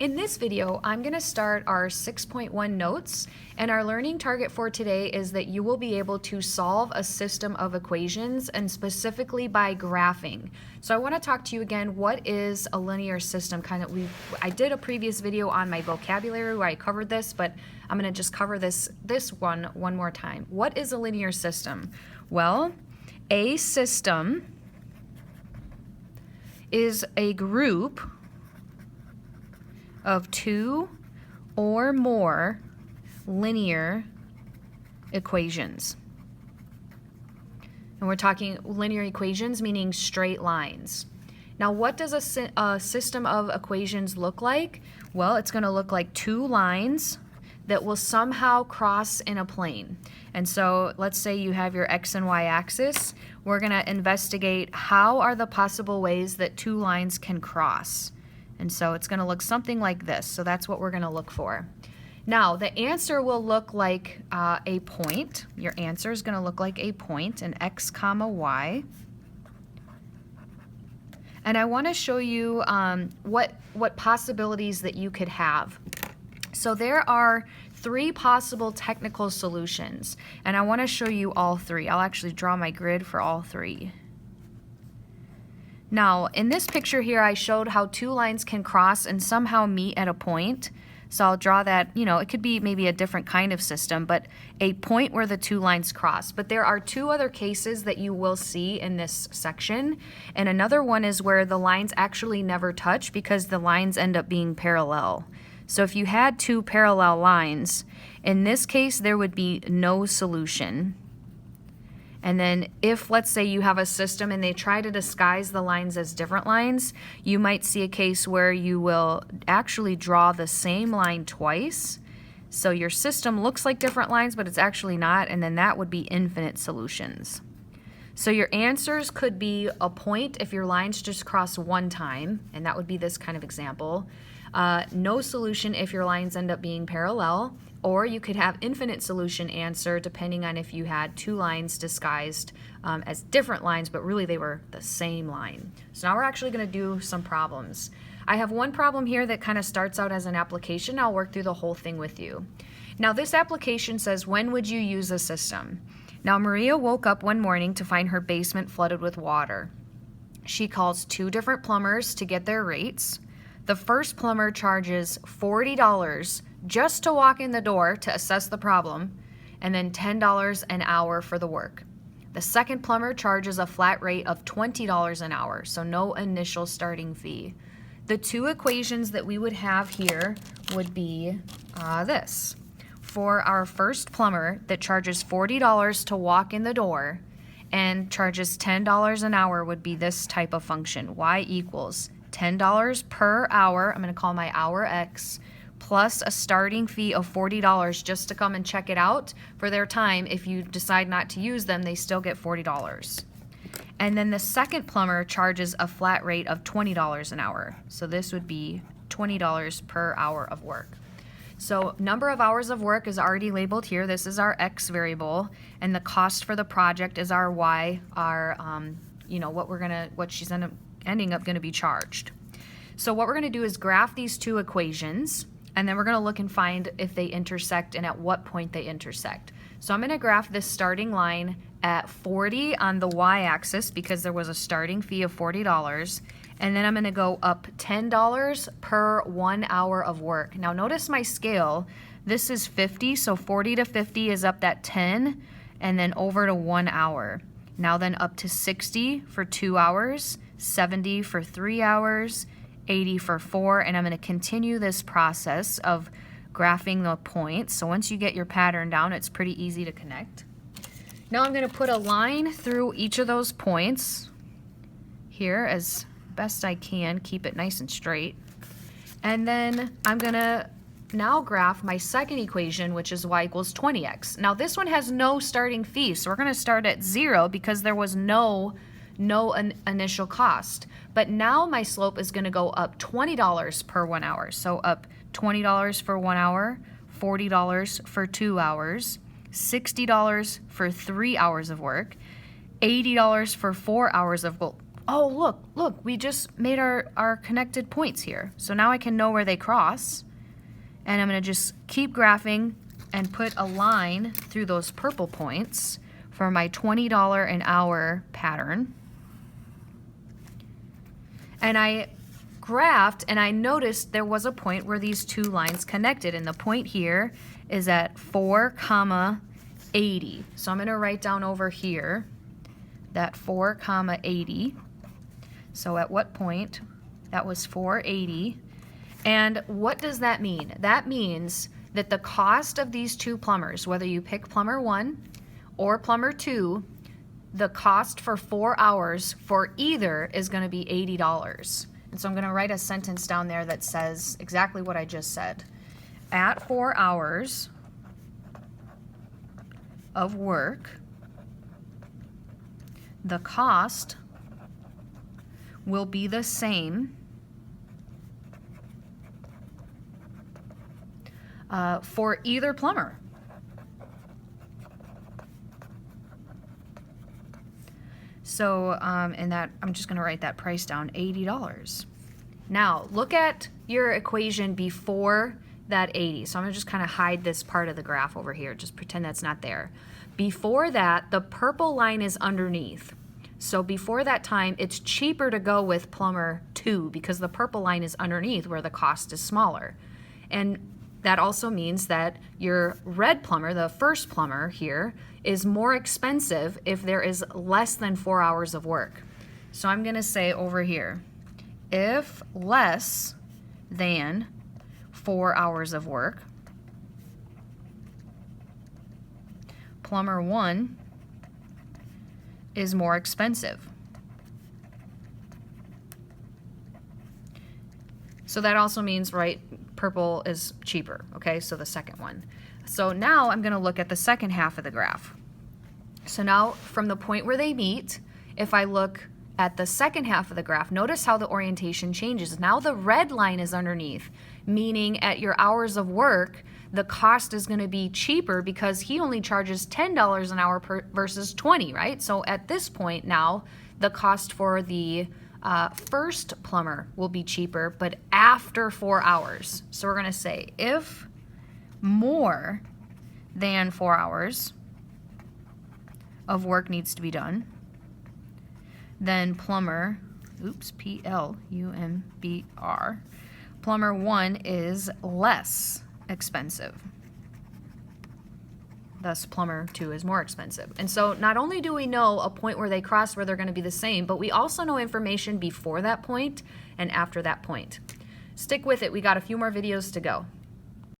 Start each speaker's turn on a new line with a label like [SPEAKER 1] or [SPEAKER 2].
[SPEAKER 1] In this video, I'm going to start our 6.1 notes, and our learning target for today is that you will be able to solve a system of equations, and specifically by graphing. So I want to talk to you again, what is a linear system? I did a previous video on my vocabulary where I covered this, but I'm going to just cover this one more time. What is a linear system? Well, a system is a group of two or more linear equations. And we're talking linear equations, meaning straight lines. Now, what does a system of equations look like? Well, it's going to look like two lines that will somehow cross in a plane. And so let's say you have your x and y axis. We're going to investigate how are the possible ways that two lines can cross. And so it's going to look something like this. So that's what we're going to look for. Now, the answer will look like a point. Your answer is going to look like a point, an x comma y. And I want to show you what possibilities that you could have. So there are three possible technical solutions, and I want to show you all three. I'll actually draw my grid for all three. Now, in this picture here, I showed how two lines can cross and somehow meet at a point. So I'll draw that, it could be maybe a different kind of system, but a point where the two lines cross. But there are two other cases that you will see in this section. And another one is where the lines actually never touch because the lines end up being parallel. So if you had two parallel lines, in this case, there would be no solution. And then if, let's say, you have a system and they try to disguise the lines as different lines, you might see a case where you will actually draw the same line twice. So your system looks like different lines, but it's actually not, and then that would be infinite solutions. So your answers could be a point if your lines just cross one time, and that would be this kind of example. No solution if your lines end up being parallel. Or you could have infinite solution answer depending on if you had two lines disguised as different lines, but really they were the same line. So now we're actually going to do some problems. I have one problem here that kind of starts out as an application. I'll work through the whole thing with you. Now this application says, when would you use a system? Now Maria woke up one morning to find her basement flooded with water. She calls two different plumbers to get their rates. The first plumber charges $40 just to walk in the door to assess the problem, and then $10 an hour for the work. The second plumber charges a flat rate of $20 an hour, so no initial starting fee. The two equations that we would have here would be this. For our first plumber that charges $40 to walk in the door and charges $10 an hour would be this type of function. Y equals $10 per hour, I'm going to call my hour x, plus a starting fee of $40 just to come and check it out for their time. If you decide not to use them, they still get $40. And then the second plumber charges a flat rate of $20 an hour. So this would be $20 per hour of work. So number of hours of work is already labeled here. This is our x variable, and the cost for the project is our y, our what she's ending up going to be charged. So what we're going to do is graph these two equations, and then we're going to look and find if they intersect and at what point they intersect. So I'm going to graph this starting line at 40 on the y-axis because there was a starting fee of $40, and then I'm going to go up $10 per 1 hour of work. Now notice my scale. This is 50, so 40 to 50 is up that 10, and then over to 1 hour. Now then up to 60 for 2 hours, 70 for 3 hours, 80 for 4, and I'm going to continue this process of graphing the points. So once you get your pattern down, it's pretty easy to connect. Now I'm going to put a line through each of those points here as best I can, keep it nice and straight. And then I'm going to now graph my second equation, which is y equals 20x. Now this one has no starting fee, so we're going to start at 0 because there was no initial cost. But now my slope is going to go up $20 per 1 hour. So up $20 for 1 hour, $40 for 2 hours, $60 for 3 hours of work, $80 for 4 hours of work. oh, look, we just made our connected points here. So now I can know where they cross. And I'm going to just keep graphing and put a line through those purple points for my $20 an hour pattern. And I graphed and I noticed there was a point where these two lines connected, and the point here is at 4,80. So I'm going to write down over here that 4,80. So at what point? That was 480. And what does that mean? That means that the cost of these two plumbers, whether you pick plumber 1 or plumber 2, the cost for 4 hours for either is going to be $80. And so I'm going to write a sentence down there that says exactly what I just said. At 4 hours of work, the cost will be the same for either plumber. So, and that, I'm just going to write that price down, $80. Now, look at your equation before that 80. So I'm going to just kind of hide this part of the graph over here. Just pretend that's not there. Before that, the purple line is underneath. So before that time, it's cheaper to go with plumber 2 because the purple line is underneath where the cost is smaller. And that also means that your red plumber, the first plumber here, is more expensive if there is less than 4 hours of work. So I'm going to say over here, if less than 4 hours of work, plumber 1 is more expensive. So that also means, right, purple is cheaper, okay? So the second one. So now I'm going to look at the second half of the graph. So now from the point where they meet, if I look at the second half of the graph, notice how the orientation changes. Now the red line is underneath, meaning at your hours of work, the cost is going to be cheaper because he only charges $10 an hour versus 20, right? So at this point now, the cost for the first plumber will be cheaper, but after 4 hours. So we're going to say if more than 4 hours of work needs to be done, then plumber, P-L-U-M-B-R, plumber 1 is less expensive. Thus, plumber 2 is more expensive. And so not only do we know a point where they cross where they're going to be the same, but we also know information before that point and after that point. Stick with it. We got a few more videos to go.